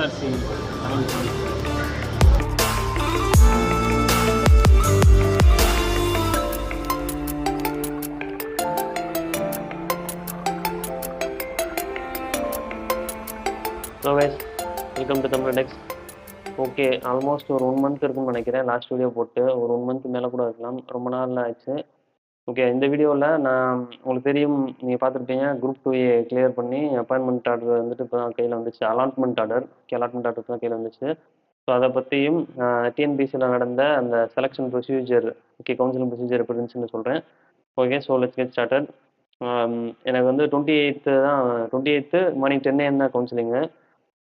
SRC Tamil semester. So guys, welcome to Tamil techs. Okay, almost ஒரு 1 month இருக்குன்னு நினைக்கிறேன் last video போட்டு. ஒரு 1 மந்த் மேலே கூட இருக்கலாம், ரொம்ப நாள் ஆச்சு. ஓகே, இந்த வீடியோவில் நான் உங்களுக்கு தெரியும், நீங்கள் பார்த்துருப்பீங்க, குரூப் 2A கிளியர் பண்ணி அப்பாயின்மெண்ட் ஆர்டர் வந்துட்டு இப்போ தான் கையில் வந்துச்சு. அலாட்மெண்ட் ஆர்டர் தான் கையில் வந்துச்சு. ஸோ அதை பற்றியும் டிஎன்பிசியில் நடந்த அந்த selection procedure, okay counselling procedure எப்படி இருந்துச்சுன்னு சொல்கிறேன். Okay, so let's get started. எனக்கு வந்து 28th மார்னிங் 10 AM தான் கவுன்சிலிங்கு.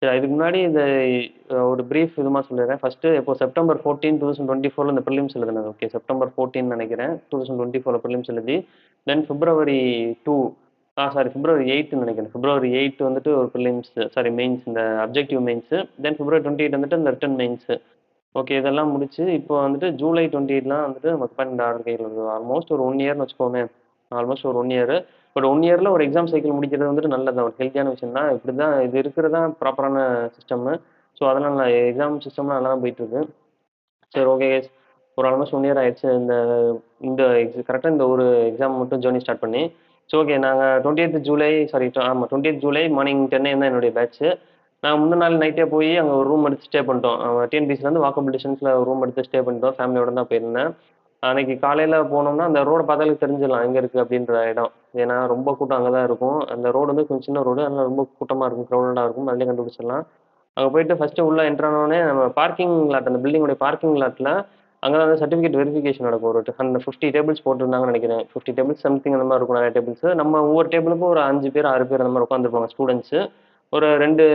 சரி, இதுக்கு முன்னாடி இந்த ஒரு ப்ரீஃப் இதுமா சொல்லிடுறேன். ஃபஸ்ட்டு இப்போ September 14, 2024 இந்த ப்ரிலிம்ஸ் எழுதுனது. ஓகே, September 14 நினைக்கிறேன் 2024 ப்ரிலிம்ஸ் எழுதி, தென் February 8 நினைக்கிறேன். February 8 வந்துட்டு ஒரு ப்ரிலிம்ஸ், மெயின்ஸ், இந்த அப்ஜெக்டிவ் மெயின்ஸு. தென் February 28 வந்துட்டு இந்த ரிட்டன் மெயின்ஸு. ஓகே, இதெல்லாம் முடிச்சு இப்போ வந்துட்டு July 28 வந்துட்டு நமக்கு அப்பாயின்மெண்ட் ஆர்டர் கையில் வருது. ஆல்மோஸ்ட் ஒரு 1 இயர்னு வச்சுக்கோமே. ஆல்மோஸ்ட் ஒரு 1 இயர். பட் 1 இயரில் ஒரு எக்ஸாம் சைக்கிள் முடிக்கிறது வந்துட்டு நல்லது, ஒரு ஹெல்த்தியான விஷயம் தான். இப்படி தான் இது இருக்கிறது தான் ப்ராப்பரான சிஸ்டம்மு. ஸோ அதனால் நான் எக்ஸாம் சிஸ்டம்லாம் நல்லா தான் போயிட்டுருக்கு. சரி, ஓகே கைஸ், ஒரு ஆல்மோஸ்ட் 1 இயர் ஆயிடுச்சு இந்த இந்த கரெக்டாக இந்த ஒரு எக்ஸாம் மட்டும் ஜேர்னி ஸ்டார்ட் பண்ணி. ஸோ ஓகே, நாங்கள் 28th ஜூலை மார்னிங் 10 AM தான் என்னுடைய பேட்ச்சு. நான் முந்தின நாள் நைட்டே போய் அங்கே ஒரு ரூம் எடுத்து ஸ்டே பண்ணிட்டோம். டிஎன்பிசிலேருந்து வாக்கபிள் டிஸ்டன்ஸில் ரூம் எடுத்து ஸ்டே பண்ணிட்டோம். ஃபேமிலியோட தான் போயிருந்தேன். அன்றைக்கி காலையில் போனோம்னா அந்த ரோடை பார்த்தாலே தெரிஞ்சிடலாம் எங்கே இருக்குது அப்படின்ற இடம். ஏன்னா ரொம்ப கூட்டம் அங்கே தான் இருக்கும். அந்த ரோடு வந்து கொஞ்சம் சின்ன ரோடு, அதனால் ரொம்ப கூட்டமாக இருக்கும், க்ரௌடடாக இருக்கும். அதிலே கண்டுபிடிச்சிடலாம். அங்கே போயிட்டு ஃபஸ்ட்டு உள்ளே என்ட்ரானோடனே நம்ம பார்க்கிங் லாட், அந்த பில்டிங்கோடைய பார்க்கிங் லாட்டில் அங்கே தான் வந்து சர்டிஃபிகேட் வெரிஃபிகேஷன் நடக்கும். ஒரு 50 டேபிள்ஸ் போட்டிருந்தாங்கன்னு நினைக்கிறேன். 50 டேபிள்ஸ் சம்திங் அந்த மாதிரி இருக்கும், நிறைய டேபிள்ஸ். நம்ம ஒவ்வொரு டேபிளுக்கும் ஒரு 5 பேர் 6 பேர் அந்த மாதிரி உட்காந்துருப்பாங்க ஸ்டூடெண்ட்ஸு. ஒரு 2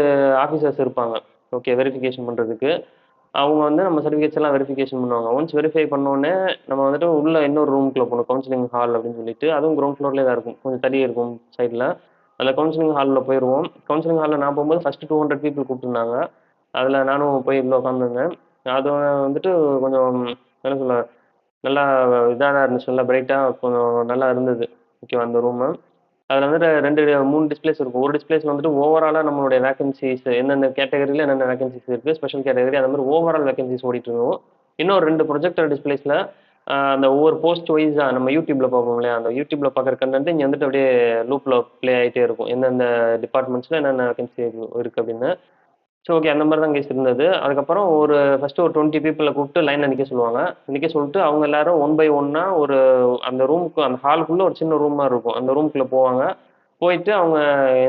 ஆஃபீஸர்ஸ் இருப்பாங்க, ஓகே, வெரிஃபிகேஷன் பண்ணுறதுக்கு. அவங்க வந்து நம்ம சர்டிஃபிகேட்ஸ் எல்லாம் வெரிஃபிகேஷன் பண்ணுவாங்க. ஒன்ஸ் வெரிஃபை பண்ணோடனே நம்ம வந்துட்டு உள்ள இன்னொரு ரூமுக்குள்ளே போகணும், கவுன்சிலிங் ஹால் அப்படின்னு சொல்லிட்டு. அதுவும் கிரவுண்ட் ஃப்ளோர்லேயே தான் இருக்கும், கொஞ்சம் தள்ளி இருக்கும் சைடில். அந்த கவுன்சிலிங் ஹாலில் போயிடுவோம். கவுன்சிலிங் ஹாலில் நான் போகும்போது ஃபஸ்ட்டு 200 பீப்புள் கூப்பிட்டுருந்தாங்க. அதில் நானும் போய் உள்ள உட்காந்துருந்தேன். அது வந்துட்டு கொஞ்சம் என்ன சொல்ல, நல்லா இதாக தான் இருந்துச்சு, நல்லா பிரைட்டாக கொஞ்சம் நல்லா இருந்தது. ஓகேவா, அந்த ரூமு. அதில் வந்துட்டு 3 டிஸ்பிளேஸ் இருக்கும். ஒரு டிஸ்பிளேஸில் வந்துட்டு ஓவராலாக நம்மளுடைய வேகன்சிஸ், எந்தெந்த கேட்டகரியில் என்னென்ன வேகன்சிஸ் இருக்குது, ஸ்பெஷல் கேட்டகரி, அந்த மாதிரி ஓவரால் வேகன்சிஸ் ஓடிட்டு இருக்கும். இன்னும் 2 ப்ரொஜெக்டர் டிஸ்பிளேஸில் அந்த ஒவ்வொரு போஸ்ட் வைஸாக நம்ம யூடியூப்பில் பார்ப்போம் இல்லையா, அந்த யூடியூப்பில் பார்க்குற கண்டென்ட் இங்கே வந்துட்டு அப்படியே லூப்பில் ப்ளே ஆகிட்டே இருக்கும், எந்தெந்த டிபார்ட்மெண்ட்ஸில் என்னென்ன வேகன்சி இருக்குது அப்படின்னு. ஸோ ஓகே, அந்த மாதிரி தான் கேஸ் இருந்தது. அதுக்கப்புறம் ஃபஸ்ட்டு ஒரு 20 பீப்புளை கூப்பிட்டு லைனில் நிற்க சொல்லுவாங்க. நிற்க சொல்லிட்டு அவங்க எல்லாரும் 1 பை 1 அந்த ரூமுக்கு, அந்த ஹாலுக்குள்ளே ஒரு சின்ன ரூம் மாதிரி இருக்கும், அந்த ரூமுக்குள்ளே போவாங்க. போயிட்டு அவங்க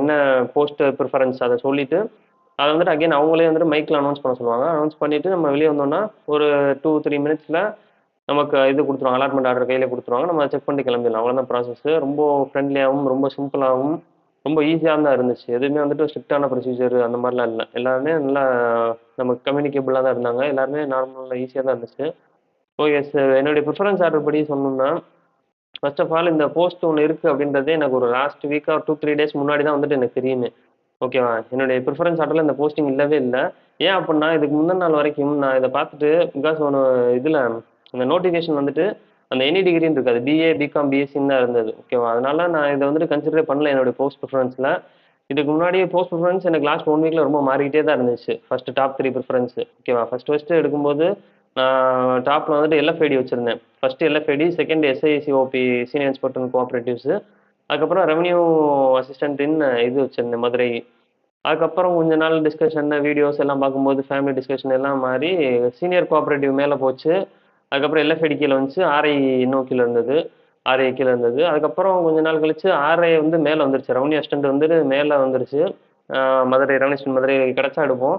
என்ன போஸ்ட் ப்ரிஃபரன்ஸ் அதை சொல்லிவிட்டு, அதை வந்துட்டு அகைன் அவங்களே வந்துட்டு மைக்கில் அனௌன்ஸ் பண்ண சொல்லுவாங்க. அனௌன்ஸ் பண்ணிவிட்டு நம்ம வெளியே வந்தோம்னா ஒரு 2-3 மினிட்ஸில் நமக்கு இது கொடுத்துருவாங்க, அலாட்மெண்ட் ஆர்டர் கையிலே கொடுத்துருவாங்க. நம்ம செக் பண்ணி கிளம்பிடலாம், அவ்வளோதான் ப்ராசஸ்ஸு. ரொம்ப ஃப்ரெண்ட்லியாகவும் ரொம்ப சிம்பிளாகவும் ரொம்ப ஈஸியாக தான் இருந்துச்சு. எதுவுமே வந்துட்டு ஸ்ட்ரிக்டான ப்ரொசீஜர் அந்த மாதிரிலாம் இல்லை. எல்லாருமே நல்லா நமக்கு கம்யூனிகேபிளாக தான் இருந்தாங்க. எல்லாருமே நார்மலாக ஈஸியாக தான் இருந்துச்சு. ஓகே சார், என்னுடைய ப்ரிஃபரன்ஸ் ஆர்டர் படி சொல்லணும்னா, ஃபர்ஸ்ட் ஆஃப் ஆல் இந்த போஸ்ட் ஒன்று இருக்குது அப்படின்றதே எனக்கு ஒரு லாஸ்ட் வீக்காக 2-3 டேஸ் முன்னாடி தான் வந்துட்டு எனக்கு தெரியுமே. ஓகேவா, என்னுடைய ப்ரிஃபரன்ஸ் ஆர்டரில் இந்த போஸ்டிங் இல்லவே இல்லை. ஏன் அப்படின்னா, இதுக்கு முந்தின நாள் வரைக்கும் நான் இதை பார்த்துட்டு, பிகாஸ் ஒன்று இதில் இந்த நோட்டிஃபிகேஷன் வந்துட்டு அந்த எனி டிகிரின்னு இருக்காது, பிஏ, பிகாம், பிஎஸ்சின்னு தான் இருந்தது. ஓகேவா, அதனால நான் இதை வந்துட்டு கன்சிடரே பண்ணல என்னுடைய போஸ்ட் ப்ரிஃபரன்ஸில். இதுக்கு முன்னாடி போஸ்ட் ப்ரிஃபரன்ஸ் எனக்கு லாஸ்ட் 1 வீக்கில் ரொம்ப மாறிக்கிட்டே தான் இருந்துச்சு. First top 3 preference. ஓகேவா, ஃபஸ்ட்டு எடுக்கும்போது நான் டாப்பில் வந்துட்டு எல்எஃப்ஐடி வச்சுருந்தேன். First LFID, second SICOP, senior inspector and cooperatives. அதுக்கப்புறம் ரெவன்யூ அசிஸ்டன்ட் இன் இது வச்சுருந்தேன், மதுரை. அதுக்கப்புறம் கொஞ்ச நாள் டிஸ்கஷன், வீடியோஸ் எல்லாம் பார்க்கும்போது ஃபேமிலி டிஸ்கஷன் எல்லாம் மாறி சீனியர் கோஆப்ரேட்டிவ் மேலே போச்சு. அதுக்கப்புறம் எல்எஃப்ஐடி கீழே வந்துச்சு, ஆர்ஐ இன்னும் கீழே இருந்தது, ஆர்ஐ கீழே இருந்தது. அதுக்கப்புறம் கொஞ்ச நாள் கழிச்சு ஆர்ஐ வந்து மேலே வந்துருச்சு, ரெவன்யூ அசிஸ்டன்ட் வந்துட்டு மேலே வந்துருச்சு. மதுரை ரெவன்யூ அசிஸ்டன்ட் மதுரை கிடச்சா எடுப்போம்.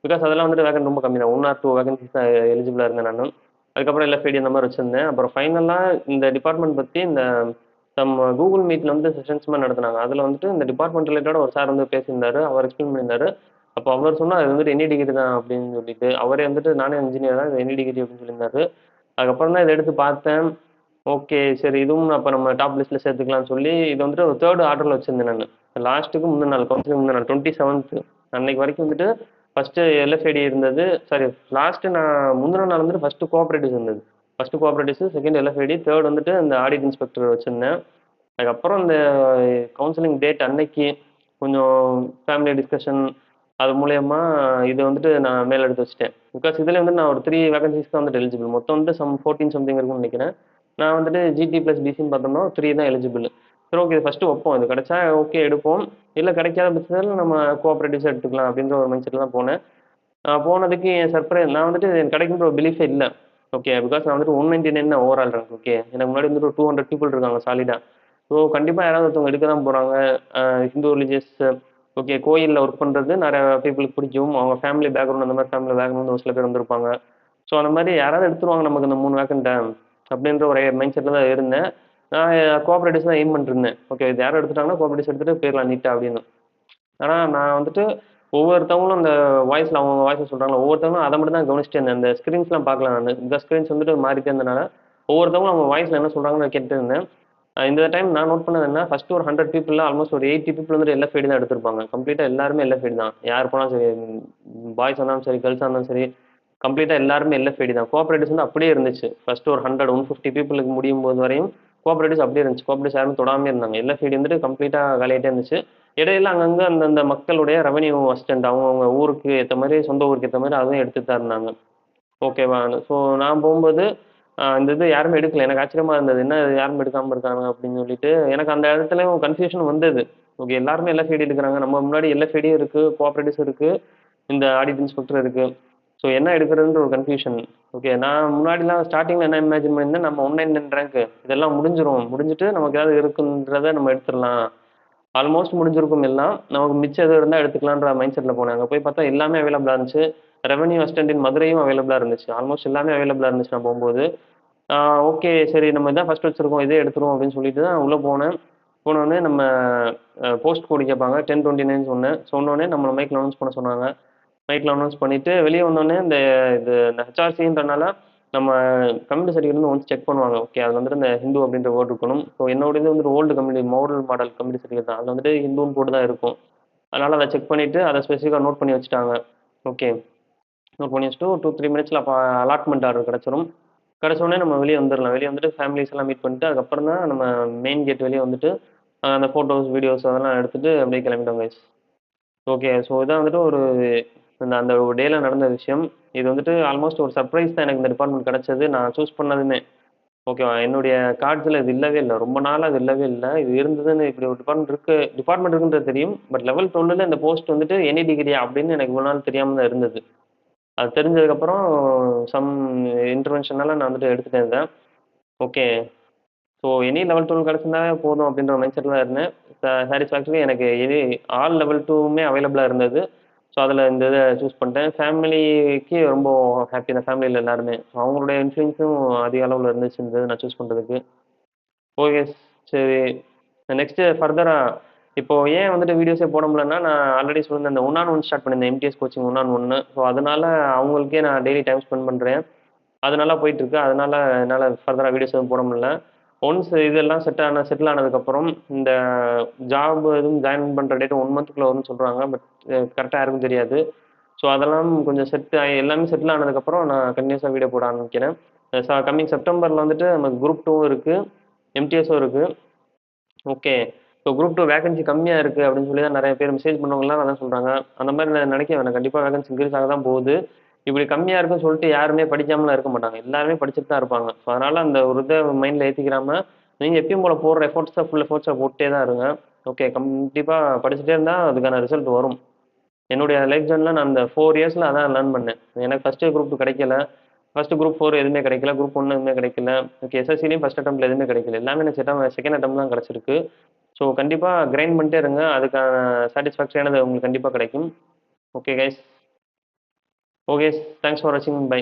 பிகாஸ் அதெல்லாம் வந்துட்டு வேகன்ட் ரொம்ப கம்மி தான், 1 or 2 வேகன்சிஸ் தான் எலிஜிபிளாக இருந்தேன் நான். அதுக்கப்புறம் எல்எஃப்ஐடி அந்த மாதிரி வச்சுருந்தேன். அப்புறம் ஃபைனலாக இந்த டிபார்ட்மெண்ட் பற்றி இந்த நம்ம கூகுள் மீட்டில் வந்து செஷன்ஸ் மாதிரி நடத்துனாங்க. அதில் வந்துட்டு இந்த டிபார்ட்மெண்ட் ரிலேட்டடாக ஒரு சார் வந்து பேசியிருந்தாரு, அவர் எக்ஸ்பிளைன் பண்ணியிருந்தாரு. அப்போ அவர் சொன்னால் அது வந்துட்டு எனி டிகிரி தான் அப்படின்னு சொல்லிட்டு, அவரே வந்துட்டு நானே இன்ஜினியர் தான், இது எனி டிகிரி அப்படின்னு சொல்லியிருந்தாரு. அதுக்கப்புறம் தான் இதை எடுத்து பார்த்தேன். ஓகே சரி, இதுவும் அப்போ நம்ம டாப் லிஸ்ட்டில் சேர்த்துக்கலாம்னு சொல்லி இதை வந்துட்டு ஒரு 3rd ஆர்டரில் வச்சுருந்தேன் நான். லாஸ்ட்டுக்கு முந்தின நாள், கவுன்சிலிங் முந்தின நாள் 27th அன்னைக்கு வரைக்கும் வந்துட்டு ஃபஸ்ட்டு எல்எஃப்ஐடி இருந்தது. லாஸ்ட்டு நான் முந்தின நாள் வந்துட்டு ஃபஸ்ட்டு கோஆப்ரேட்டிவ்ஸ் இருந்தது. ஃபஸ்ட்டு கோஆப்ரேட்டிவ்ஸு, செகண்ட் எல்எஃப்ஐடி, 3rd வந்துட்டு இந்த ஆடிட் இன்ஸ்பெக்டர் வச்சுருந்தேன். அதுக்கப்புறம் இந்த கவுன்சிலிங் டேட் அன்னைக்கு கொஞ்சம் ஃபேமிலி டிஸ்கஷன், அது மூலியமா இது வந்துட்டு நான் மேல் எடுத்து வச்சுட்டேன். பிகாஸ் இதில வந்து நான் ஒரு 3 வேகன்ஸீஸ் தான் வந்துட்டு எலிஜிபிள். மொத்தம் வந்து 14 சம்திங் இருக்கும்னு நெனைக்கிறேன். நான் வந்துட்டு ஜிடி பிளஸ் பிசின்னு பார்த்தோம்னா 3 தான் எலிஜிபிள். சரி ஓகே ஃபர்ஸ்ட்டு வைப்போம். இது கிடைச்சா ஓகே எடுப்போம். இல்ல கிடைக்காத பட்சத்தில நம்ம கோஆப்பரேட்டிவ்ஸா எடுத்துக்கலாம் அப்படின்ற ஒரு மைண்ட் செட்ல தான் போனேன். போனதுக்கு என் நான் வந்துட்டு எனக்கு கிடைக்குன்ற ஒரு பிலீஃபே இல்ல. ஓகே. பிகாஸ் நான் வந்துட்டு 199 தான் ஓவரால் ரேங்க். ஓகே. எனக்கு முன்னாடி வந்துட்டு ஒரு 200 பீப்பிள் இருக்காங்க சாலிடா. ஸோ கண்டிப்பா யாராவது ஒருத்தவங்க எடுக்க தான் போறாங்க. Hindu religious okay. கோயில்ல ஒர்க் பண்றது நெறைய பீப்பிளுக்கு பிடிக்கும். அவங்க ஃபேமிலி பேக்ரவுண்ட் அந்த மாரி ஃபேமிலி பேக்ரவுண்ட் ஒரு சில பேர் வந்திருப்பாங்க. ஸோ அந்த மாரி யாராவது எடுத்துருவாங்க நமக்கு இந்த 3 வேக்கண்ட்ட அப்படின்ற ஒரு மைண்ட் செட்ல தான் இருந்தேன். நான் கோஆப்பரேட்டிவ்ஸ் தான் எய்ம் பண்ணிட்டுருந்தேன். ஓகே. இது யாரும் எடுத்துட்டாங்கன்னா கோஆப்பரேட்டிவ்ஸ் எடுத்துட்டு போயிரலாம் நீட்டா அப்படின்னு. ஆனா, நான் வந்துட்டு ஒவ்வொருத்தவங்களும் அந்த வாய்ஸ்ல அவங்கவங்க வாய்ஸ்ல சொல்றாங்கல்ல, ஒவ்வொருத்தவங்களும் அத மட்டும் தான் கவனிச்சுட்டே இருந்தேன். அந்த ஸ்க்ரீன்ஸ்லாம் பார்க்கல நானு. இந்த ஸ்க்ரீன்ஸ் வந்துட்டு மாறிட்டே இருந்தனால, ஒவ்வொருத்தவங்களும் அவங்க வாய்ஸ்ல என்ன சொல்றாங்கன்னு நான் கேட்டுட்டே இருந்தேன். இந்த டைம் நான் நோட் பண்ணது என்ன, ஃபர்ஸ்ட் ஒரு 100 பீப்பிள்ல ஆல்மோஸ்ட் ஒரு 80 பீப்பிள் வந்துட்டு எல்எஃப்ஐடி தான் எடுத்திருப்பாங்க. கம்ப்ளீட்டா எல்லாருமே எல்எஃப்ஐடி தான். யார் போனாலும் சரி, பாய்ஸா இருந்தாலும் சரி, கேர்ள்ஸா இருந்தாலும் சரி, கம்ப்ளீட்டா எல்லாருமே எல்எஃப்ஐடி தான். கோஆப்பரேட்டிவ்ஸ் வந்து அப்படியே இருந்துச்சு. ஃபர்ஸ்ட் ஒரு 100, 150 பீப்பிளுக்கு முடியும்போது வரையும் கோஆப்பரேட்டிவ்ஸ் அப்படியே இருந்துச்சு. கோஆப்பரேட்டிவ்ஸ் யாருமே தொடாமயே இருந்தாங்க. எல்எஃப்ஐடி வந்துட்டு கம்ப்ளீட்டா காலியாயிட்டே இருந்துச்சு. இடையில அங்கங்க அந்தந்த மக்களுடைய ரெவென்யூ அசிஸ்டன்ட் அவங்கவங்க ஊருக்கு ஏத்த மாரி, சொந்த ஊருக்கு ஏத்த மாரி அதுவும் எடுத்துட்டு தான் இருந்தாங்க. ஓகேவா? ஸோ நான் போம்போது, இந்த இது யாருமே எடுக்கல. எனக்கு ஆச்சரியமா இருந்தது. என்ன இது யாருமே எடுக்காம இருக்காங்க அப்படின்னு சொல்லிட்டு, எனக்கு அந்த இடத்துலயும் கன்ஃப்யூஷன் வந்தது. ஓகே எல்லாருமே எல்எஃப்ஐடி எடுக்குறாங்க. நம்ம முன்னாடி எல்எஃப்ஐடியும் இருக்கு, கோஆப்பரேட்டிவ்ஸும் இருக்கு, இந்த ஆடிட் இன்ஸ்பெக்டரும் இருக்கு. ஸோ என்ன எடுக்கிறதுன்ற ஒரு கன்ஃப்யூஷன். ஓகே நான் முன்னாடிலாம் ஸ்டார்ட்டிங்ல என்ன இமேஜின் பண்ணியிருந்தேன், நம்ம 199 ரேங்க் இதெல்லாம் முடிஞ்சிரும். முடிஞ்சுட்டு நமக்கு ஏதாவது இருக்குன்றத நம்ம எடுத்துறலாம். ஆல்மோஸ்ட் முடிஞ்சிருக்கும் எல்லாம். நமக்கு மிச்சம் எதுவும் இருந்தா எடுத்துக்கலான்ற மைண்ட் செட்ல போனேன். அங்க போய் பார்த்தா எல்லாமே அவைலபிளா இருந்துச்சு. ரெவென்யூ அசிஸ்டன்ட் இன் மதுரையும் அவைலபிளா இருந்துச்சு. ஆல்மோஸ்ட் எல்லாமே அவைலபிளா இருந்துச்சு நான் போம்போது. ஆ ஓகே சரி நம்ம இதான் ஃபர்ஸ்ட் வச்சிருக்கோம். இதே எடுத்துருவோம் அப்படின்னு சொல்லிட்டு தான் உள்ள போனேன். போனோனே நம்ம போஸ்ட் கோடு கேட்பாங்க. 1029 சொன்னேன். சொன்னோனே நம்மள மைக்ல அனௌன்ஸ் பண்ண சொன்னாங்க. மைக்ல அனௌன்ஸ் பண்ணிட்டு வெளிய வந்தோனே இந்த ஹெச்ஆர்சின்றனால நம்ம கம்யூனிட்டி சர்டிஃபிகேட் வந்து ஒன்ஸ் செக் பண்ணுவாங்க. ஓகே. அதுல வந்துட்டு இந்த ஹிந்து அப்படின்ற வேர்ட் இருக்கணும். ஸோ என்னோடது வந்துட்டு old community model community certificate தான். அதுல வந்துட்டு ஹிந்துன்னு போட்டு தான் இருக்கும். அதனால அத செக் பண்ணிட்டு அத ஸ்பெசிஃபிக்கா நோட் பண்ணி வச்சுட்டாங்க. ஓகே. நோட் பண்ணி வச்சுட்டு ஒரு 2, 3 மினிட்ஸ்ல அப்ப அலாட்மெண்ட் ஆர்டர் கிடைச்சிரும். கிடைச்ச உடனே நம்ம வெளிய வந்துரலாம். வெளிய வந்துட்டு ஃபேமிலீஸ் எல்லாம் மீட் பண்ணிட்டு, அதுக்கப்புறம் தான் நம்ம மெயின் கேட் வெளிய வந்துட்டு, அந்த ஃபோட்டோஸ், வீடியோஸ் அதெல்லாம் எடுத்துட்டு அப்படியே கிளம்பிட்டோம் கைஸ். ஓகே. ஸோ இதான் வந்துட்டு ஒரு அந்த அந்த ஒரு டேல நடந்த விஷயம். இது வந்துட்டு ஆல்மோஸ்ட் ஒரு சர்ப்ரைஸ் தான் எனக்கு இந்த டிபார்ட்மெண்ட் கிடைச்சது. நான் சூஸ் பண்ணதுமே. ஓகேவா? என்னுடைய கார்ட்ஸ்ல இது இல்லவே இல்ல. ரொம்ப நாளா அது இல்லவே இல்ல. இது இருந்ததுன்னு இப்படி ஒரு டிபார்ட்மெண்ட் இருக்குன்றது தெரியும். பட் லெவல் 12ல இந்த போஸ்ட் வந்துட்டு எனி டிகிரியா அப்படின்னு எனக்கு இவ்வளவு நாள் தெரியாம தான் இருந்தது. அது தெரிஞ்சதுக்கப்புறம் சம் இன்டர்வென்ஷனால நான் வந்துட்டு எடுத்துட்டேன் இத. ஓகே. ஸோ எனி லெவல் 12 கிடைச்சிருந்தாவே போதும் அப்படின்ற மைண்ட் செட்ல தான் இருந்தேன். சாட்டிஸ்ஃபேக்டரி எனக்கு ஆல் லெவல் 2மே அவைலபிளா இருந்தது. ஸோ அதில இந்த இத சூஸ் பண்ணிட்டேன். ஃபேமிலிக்கு ரொம்ப ஹேப்பி தான் ஃபேமிலில எல்லாருமே. அவங்களுடைய இன்ஃப்ளூயன்ஸும் அதிக அளவுல இருந்துச்சு இந்த இத நான் சூஸ் பண்றதுக்கு. ஓகே. சரி. நெக்ஸ்ட்டு ஃபர்தரா இப்போ ஏன் வந்துட்டு வீடியோஸே போட முடியலன்னா, நான் ஆல்ரெடி சொல்லியிருந்தேன் இந்த ஒன் ஆன் ஒன் ஸ்டார்ட் பண்ணியிருந்தேன். எம்டிஎஸ் கோச்சிங் ஒன் ஆன் ஒன்னு. ஸோ அதனால அவங்களுக்கே நான் டெய்லி டைம் ஸ்பெண்ட் பண்றேன். அது நல்லா போயிட்டுருக்கு. அதனால என்னால ஃபர்தரா வீடியோஸ் எதுவும் போட முடியல. ஒன்ஸ் இதெல்லாம் செட்டில் ஆனதுக்கப்புறம், இந்த ஜாப் எதுவும் ஜாயின் பண்ற டேட் 1 மந்த்துக்குள்ள வரும்னு சொல்றாங்க. பட் கரெக்ட்டா யாருக்கும் தெரியாது. ஸோ அதெல்லாம் கொஞ்சம் செட் ஆயி எல்லாமே செட்டில் ஆனதுக்கப்புறம் நான் கன்டினியூஸா வீடியோ போட ஆரம்பிக்கிறேன். கம்மிங் செப்டம்பர்ல வந்துட்டு நமக்கு குரூப் 2வும் இருக்கு. எம்டிஎஸும் இருக்கு. ஓகே. ஸோ குரூப் 2 வேகன்சி கம்மியா இருக்கு அப்படின்னு சொல்லி தான் நெறைய பேர் மெசேஜ் பண்ணவங்கலாம் அதான் சொல்றாங்க. அந்த மாரி நான் நினைக்க வேணாம். கண்டிப்பா வேகன்சி இன்கிரீஸ் ஆக தான் போகுது. இப்படி கம்மியா இருக்குன்னு சொல்லிட்டு யாருமே படிக்காமலாம் இருக்க மாட்டாங்க. எல்லாருமே படிச்சுட்டு தான் இருப்பாங்க. ஸோ அதனால அந்த ஒரு இத மைண்ட்ல ஏத்திக்கிறாம, நீங்க எப்பயும் போல போடுற ஃபுல் எஃபோர்ட்ஸ போட்டுட்டே தான் இருங்க. ஓகே. கண்டிப்பா படிச்சுட்டே இருந்தா அதுக்கான ரிசல்ட் வரும். என்னுடைய லைஃப் ஜர்னில நான் அந்த 4 இயர்ஸ்ல அதான் லேர்ன் பண்ணேன். எனக்கு ஃபர்ஸ்ட்டு குரூப் 2 கிடைக்கல. ஃபர்ஸ்ட்டு குரூப் 4 எதுவுமே கிடைக்கல. குரூப் 1 எதுவுமே கிடைக்கல. ஓகே எஸ்எஸ்சிலயும் ஃபர்ஸ்ட் அட்டெம்ப்ட்ல எதுவுமே கிடைக்கல. எல்லாமே எனக்கு செகண்ட் அட்டெம்ப்ட் தான் கிடைச்சிருக்கு. ஸோ கண்டிப்பா கிரைண்ட் பண்ணிட்டே இருங்க. அதுக்கான சாட்டிஸ்ஃபேக்டரியானது உங்களுக்கு கண்டிப்பா கிடைக்கும். Okay guys. Okay. Thanks for வாட்சிங். பை.